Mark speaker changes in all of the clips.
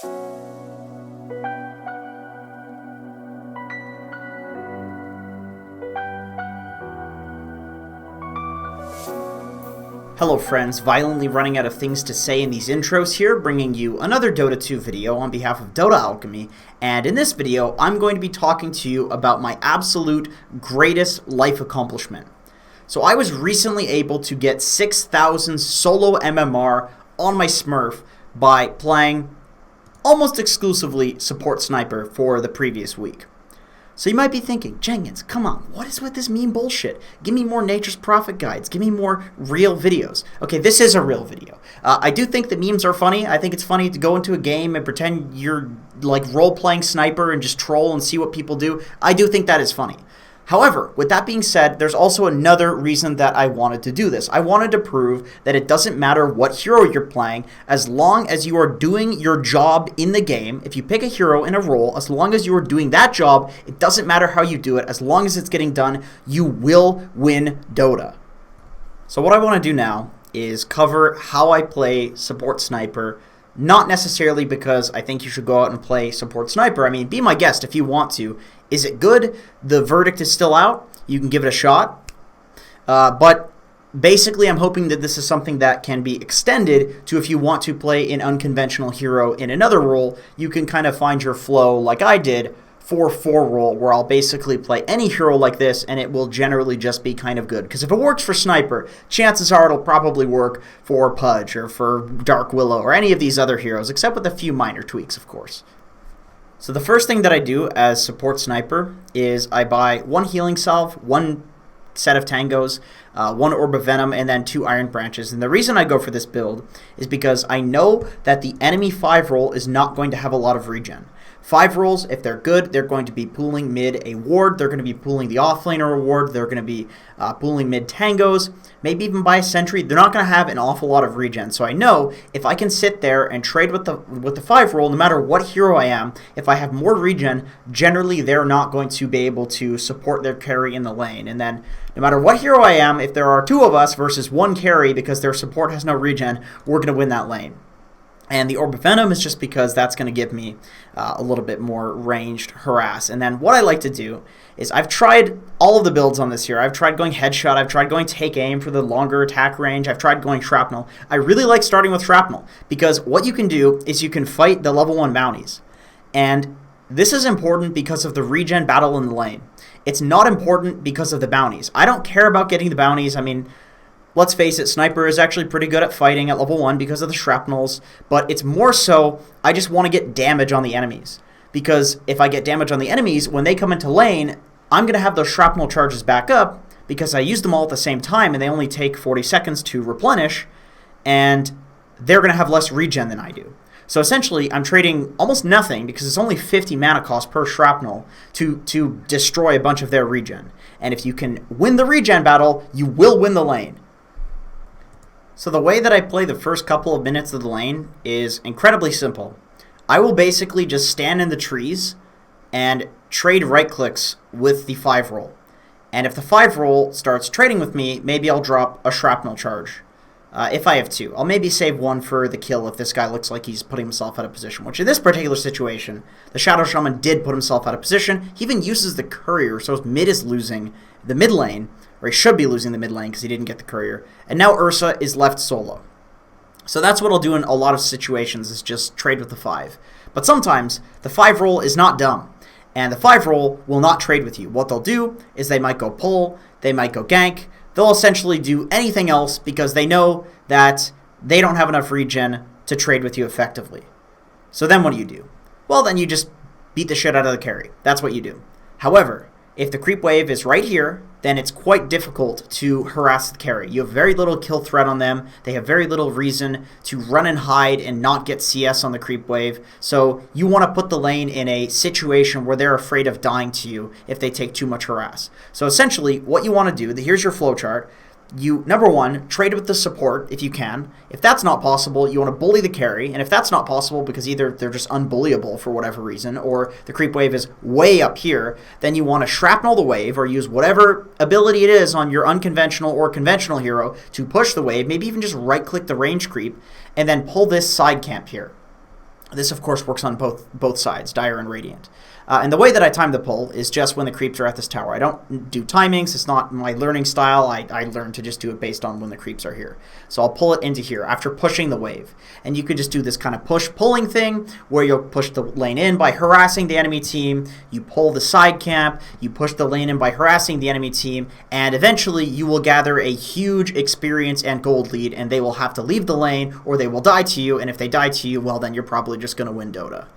Speaker 1: Hello friends, violently running out of things to say in these intros here, bringing you another Dota 2 video on behalf of Dota Alchemy, and in this video I'm going to be talking to you about my absolute greatest life accomplishment. So I was recently able to get 6,000 solo MMR on my Smurf by playing almost exclusively support sniper for the previous week. So you might be thinking, Jenkins, come on, what is with this meme bullshit? Give me more Nature's Prophet guides. Give me more real videos. Okay, this is a real video. I do think that memes are funny. I think it's funny to go into a game and pretend you're like role-playing sniper and just troll and see what people do. I do think that is funny. However, with that being said, there's also another reason that I wanted to do this. I wanted to prove that it doesn't matter what hero you're playing, as long as you are doing your job in the game. If you pick a hero in a role, as long as you are doing that job, it doesn't matter how you do it. As long as it's getting done, you will win Dota. So what I want to do now is cover how I play support sniper. Not necessarily because I think you should go out and play support sniper. I mean, be my guest if you want to. Is it good? The verdict is still out. You can give it a shot. But basically, I'm hoping that this is something that can be extended to if you want to play an unconventional hero in another role, you can kind of find your flow like I did for 4 role, where I'll basically play any hero like this and it will generally just be kind of good. Because if it works for sniper, chances are it'll probably work for Pudge or for Dark Willow or any of these other heroes, except with a few minor tweaks, of course. So the first thing that I do as support sniper is I buy 1 healing salve, 1 set of tangos, 1 orb of venom, and then 2 iron branches. And the reason I go for this build is because I know that the enemy 5 role is not going to have a lot of regen. 5 roles, if they're good, they're going to be pooling mid a ward, they're going to be pooling the offlaner ward, they're going to be pooling mid tangos, maybe even buy a sentry. They're not going to have an awful lot of regen. So I know if I can sit there and trade with the 5 role, no matter what hero I am, if I have more regen, generally they're not going to be able to support their carry in the lane. And then no matter what hero I am, if there are 2 of us versus 1 carry because their support has no regen, we're going to win that lane. And the Orb of Venom is just because that's going to give me a little bit more ranged harass. And then what I like to do is I've tried all of the builds on this here. I've tried going headshot. I've tried going take aim for the longer attack range. I've tried going shrapnel. I really like starting with shrapnel because what you can do is you can fight the level 1 bounties. And this is important because of the regen battle in the lane. It's not important because of the bounties. I don't care about getting the bounties. I mean, let's face it, Sniper is actually pretty good at fighting at level 1 because of the shrapnels, but it's more so I just want to get damage on the enemies. Because if I get damage on the enemies, when they come into lane, I'm going to have those shrapnel charges back up because I use them all at the same time and they only take 40 seconds to replenish, and they're going to have less regen than I do. So essentially, I'm trading almost nothing because it's only 50 mana cost per shrapnel to destroy a bunch of their regen. And if you can win the regen battle, you will win the lane. So the way that I play the first couple of minutes of the lane is incredibly simple. I will basically just stand in the trees and trade right clicks with the 5 roll. And if the 5 roll starts trading with me, maybe I'll drop a shrapnel charge. If I have 2. I'll maybe save 1 for the kill if this guy looks like he's putting himself out of position, which in this particular situation, the Shadow Shaman did put himself out of position. He even uses the courier, so his mid is losing the mid lane, or he should be losing the mid lane because he didn't get the courier. And now Ursa is left solo. So that's what I'll do in a lot of situations, is just trade with the 5. But sometimes the 5 roll is not dumb, and the 5 roll will not trade with you. What they'll do is they might go pull, they might go gank, they'll essentially do anything else because they know that they don't have enough regen to trade with you effectively. So then what do? Well, then you just beat the shit out of the carry. That's what you do. However, if the creep wave is right here, then it's quite difficult to harass the carry. You have very little kill threat on them. They have very little reason to run and hide and not get CS on the creep wave. So you want to put the lane in a situation where they're afraid of dying to you if they take too much harass. So essentially, what you want to do, here's your flowchart. You, number 1, trade with the support if you can. If that's not possible, you want to bully the carry. And if that's not possible because either they're just unbullyable for whatever reason, or the creep wave is way up here, then you want to shrapnel the wave or use whatever ability it is on your unconventional or conventional hero to push the wave, maybe even just right-click the range creep, and then pull this side camp here. This, of course, works on both sides, Dire and Radiant. And the way that I time the pull is just when the creeps are at this tower. I don't do timings. It's not my learning style. I learn to just do it based on when the creeps are here. So I'll pull it into here after pushing the wave. And you could just do this kind of push-pulling thing where you'll push the lane in by harassing the enemy team. You pull the side camp. You push the lane in by harassing the enemy team. And eventually you will gather a huge experience and gold lead, and they will have to leave the lane or they will die to you. And if they die to you, well, then you're probably just going to win Dota.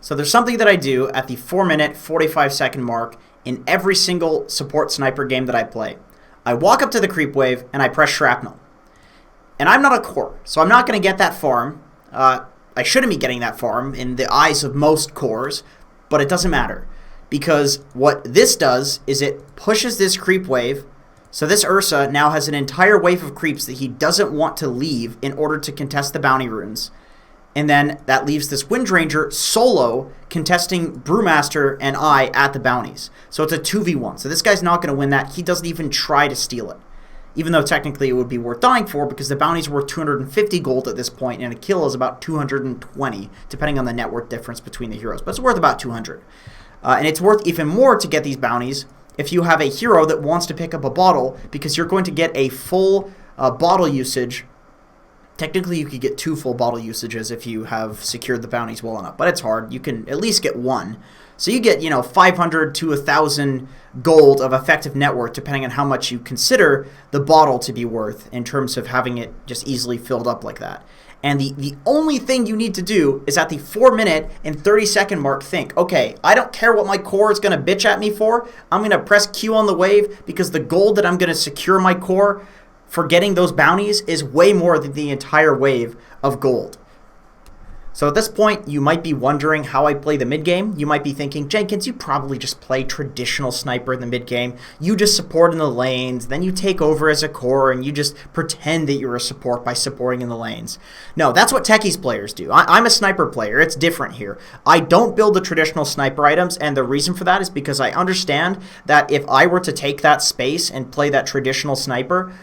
Speaker 1: So there's something that I do at the 4-minute, 45-second mark in every single support sniper game that I play. I walk up to the creep wave and I press shrapnel. And I'm not a core, so I'm not going to get that farm. I shouldn't be getting that farm in the eyes of most cores, but it doesn't matter. Because what this does is it pushes this creep wave, so this Ursa now has an entire wave of creeps that he doesn't want to leave in order to contest the bounty runes. And then that leaves this Windranger solo contesting Brewmaster and I at the bounties. So it's a 2v1. So this guy's not going to win that. He doesn't even try to steal it. Even though technically it would be worth dying for because the bounty's worth 250 gold at this point and a kill is about 220, depending on the net worth difference between the heroes. But it's worth about 200. And it's worth even more to get these bounties if you have a hero that wants to pick up a bottle because you're going to get a full bottle usage. Technically, you could get 2 full bottle usages if you have secured the bounties well enough, but it's hard. You can at least get 1. So you get, 500 to 1,000 gold of effective net worth, depending on how much you consider the bottle to be worth in terms of having it just easily filled up like that. And the only thing you need to do is at the 4-minute and 30-second mark think, okay, I don't care what my core is going to bitch at me for. I'm going to press Q on the wave because the gold that I'm going to secure my core for getting those bounties is way more than the entire wave of gold. So at this point, you might be wondering how I play the mid-game. You might be thinking, Jenkins, you probably just play traditional sniper in the mid-game. You just support in the lanes, then you take over as a core, and you just pretend that you're a support by supporting in the lanes. No, that's what techies players do. I'm a sniper player. It's different here. I don't build the traditional sniper items, and the reason for that is because I understand that if I were to take that space and play that traditional sniper,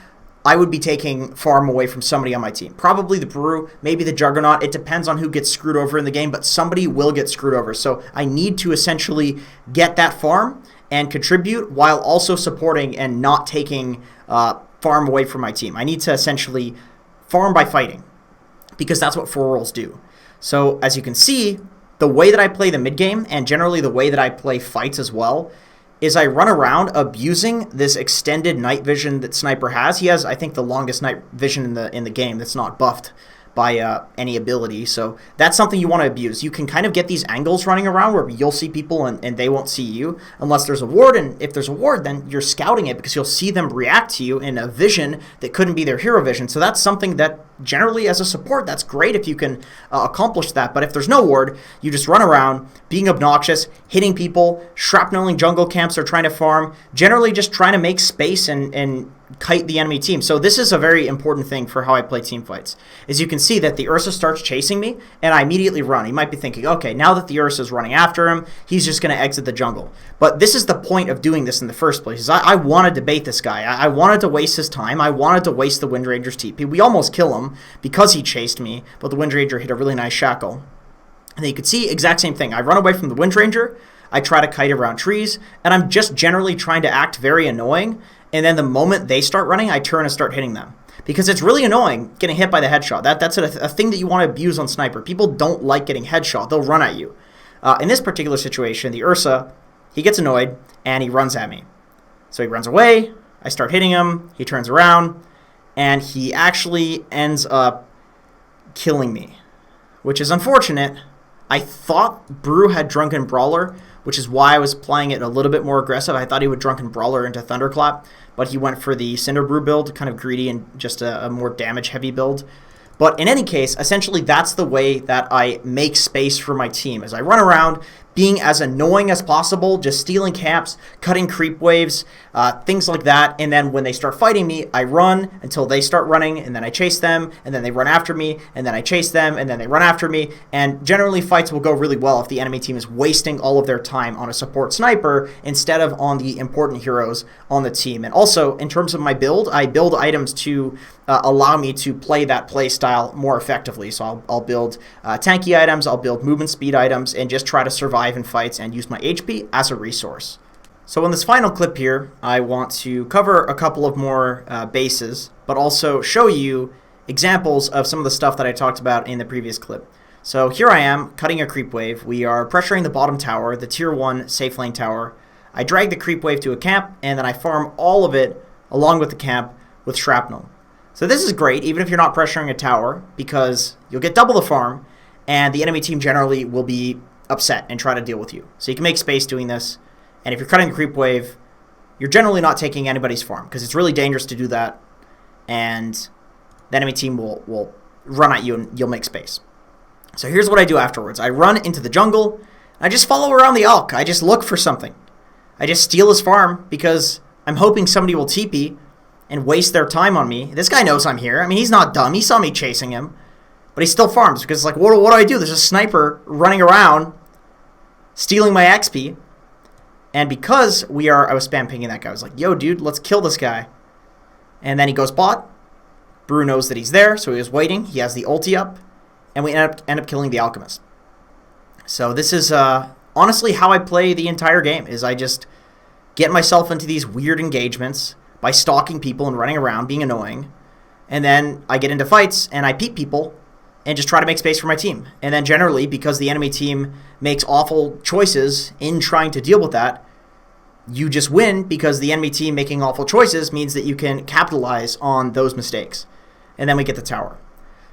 Speaker 1: I would be taking farm away from somebody on my team. Probably the Brew, maybe the Juggernaut. It depends on who gets screwed over in the game, but somebody will get screwed over. So I need to essentially get that farm and contribute while also supporting and not taking farm away from my team. I need to essentially farm by fighting because that's what 4 roles do. So as you can see, the way that I play the mid game and generally the way that I play fights as well is I run around abusing this extended night vision that Sniper has. He has, I think, the longest night vision in the game that's not buffed by any ability. So that's something you want to abuse. You can kind of get these angles running around where you'll see people and they won't see you unless there's a ward. And if there's a ward, then you're scouting it because you'll see them react to you in a vision that couldn't be their hero vision. So that's something that generally as a support, that's great if you can accomplish that. But if there's no ward, you just run around being obnoxious, hitting people, shrapneling jungle camps they're trying to farm, generally just trying to make space and kite the enemy team. So this is a very important thing for how I play team fights. As you can see that the Ursa starts chasing me and I immediately run. You might be thinking, okay, now that the Ursa is running after him, he's just going to exit the jungle. But this is the point of doing this in the first place. Is I wanted to bait this guy. I wanted to waste his time. I wanted to waste the Windranger's TP. We almost kill him because he chased me, but the Windranger hit a really nice shackle. And then you can see exact same thing. I run away from the Windranger, I try to kite around trees, and I'm just generally trying to act very annoying. And then the moment they start running, I turn and start hitting them. Because it's really annoying getting hit by the headshot. That's a thing that you want to abuse on Sniper. People don't like getting headshot. They'll run at you. In this particular situation, the Ursa, he gets annoyed, and he runs at me. So he runs away, I start hitting him, he turns around, and he actually ends up killing me. Which is unfortunate. I thought Brew had Drunken Brawler, which is why I was playing it a little bit more aggressive. I thought he would Drunken Brawler into Thunderclap, but he went for the Cinder Brew build, kind of greedy and just a more damage-heavy build. But in any case, essentially that's the way that I make space for my team, as I run around being as annoying as possible, just stealing camps, cutting creep waves, things like that. And then when they start fighting me, I run until they start running, and then I chase them, and then they run after me, and then I chase them, and then they run after me. And generally fights will go really well if the enemy team is wasting all of their time on a support sniper instead of on the important heroes on the team. And also, in terms of my build, I build items to allow me to play that play style more effectively. So I'll build tanky items, I'll build movement speed items, and just try to survive in fights and use my HP as a resource. So in this final clip here, I want to cover a couple of more bases, but also show you examples of some of the stuff that I talked about in the previous clip. So here I am, cutting a creep wave. We are pressuring the bottom tower, the tier 1 safe lane tower. I drag the creep wave to a camp, and then I farm all of it along with the camp with shrapnel. So this is great, even if you're not pressuring a tower, because you'll get double the farm, and the enemy team generally will be upset and try to deal with you. So you can make space doing this, and if you're cutting the creep wave, you're generally not taking anybody's farm, because it's really dangerous to do that, and the enemy team will run at you and you'll make space. So here's what I do afterwards. I run into the jungle. I just follow around the Alk. I just look for something. I just steal his farm because I'm hoping somebody will TP and waste their time on me. This guy knows I'm here. I mean, he's not dumb. He saw me chasing him. But he still farms because it's like, what do I do? There's a sniper running around stealing my XP. And because I was spam pinging that guy. I was like, yo, dude, let's kill this guy. And then he goes bot. Brew knows that he's there, so he was waiting. He has the ulti up. And we end up killing the Alchemist. So this is honestly how I play the entire game, is I just get myself into these weird engagements by stalking people and running around, being annoying. And then I get into fights, and I peep people, and just try to make space for my team. And then generally, because the enemy team makes awful choices in trying to deal with that, you just win, because the enemy team making awful choices means that you can capitalize on those mistakes. And then we get the tower.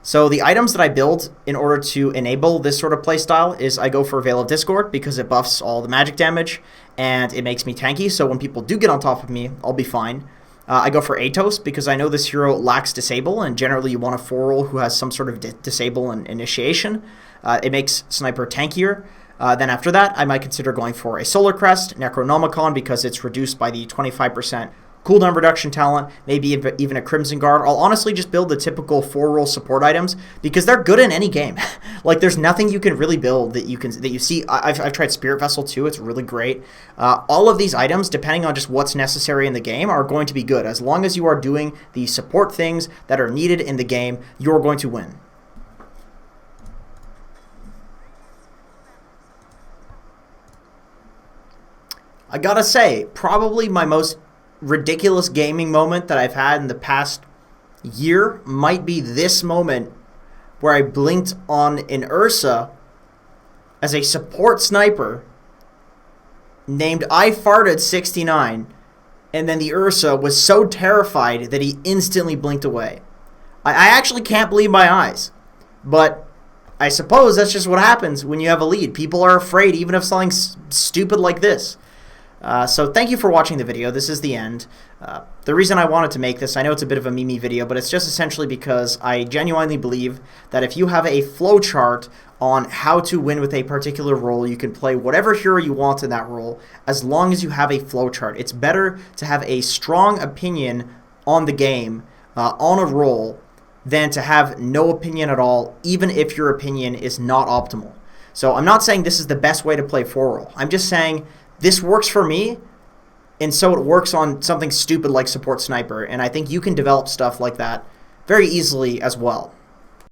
Speaker 1: So the items that I build in order to enable this sort of playstyle is I go for Veil of Discord because it buffs all the magic damage and it makes me tanky, so when people do get on top of me, I'll be fine. I go for Atos because I know this hero lacks disable, and generally you want a 4-roll who has some sort of disable and initiation. It makes Sniper tankier. Then after that, I might consider going for a Solar Crest, Necronomicon, because it's reduced by the 25% cooldown reduction talent, maybe even a Crimson Guard. I'll honestly just build the typical 4-roll support items because they're good in any game. Like, there's nothing you can really build that you see. I've tried Spirit Vessel too. It's really great. All of these items, depending on just what's necessary in the game, are going to be good. As long as you are doing the support things that are needed in the game, you're going to win. I gotta say, probably my most ridiculous gaming moment that I've had in the past year might be this moment where I blinked on an Ursa as a support sniper named I Farted 69, and then the Ursa was so terrified that he instantly blinked away. I actually can't believe my eyes, but I suppose that's just what happens when you have a lead. People are afraid even of something stupid like this. So thank you for watching the video. This is the end. The reason I wanted to make this, I know it's a bit of a meme video, but it's just essentially because I genuinely believe that if you have a flowchart on how to win with a particular role, you can play whatever hero you want in that role as long as you have a flowchart. It's better to have a strong opinion on the game, on a role, than to have no opinion at all, even if your opinion is not optimal. So I'm not saying this is the best way to play 4-roll. I'm just saying this works for me, and so it works on something stupid like support sniper, and I think you can develop stuff like that very easily as well.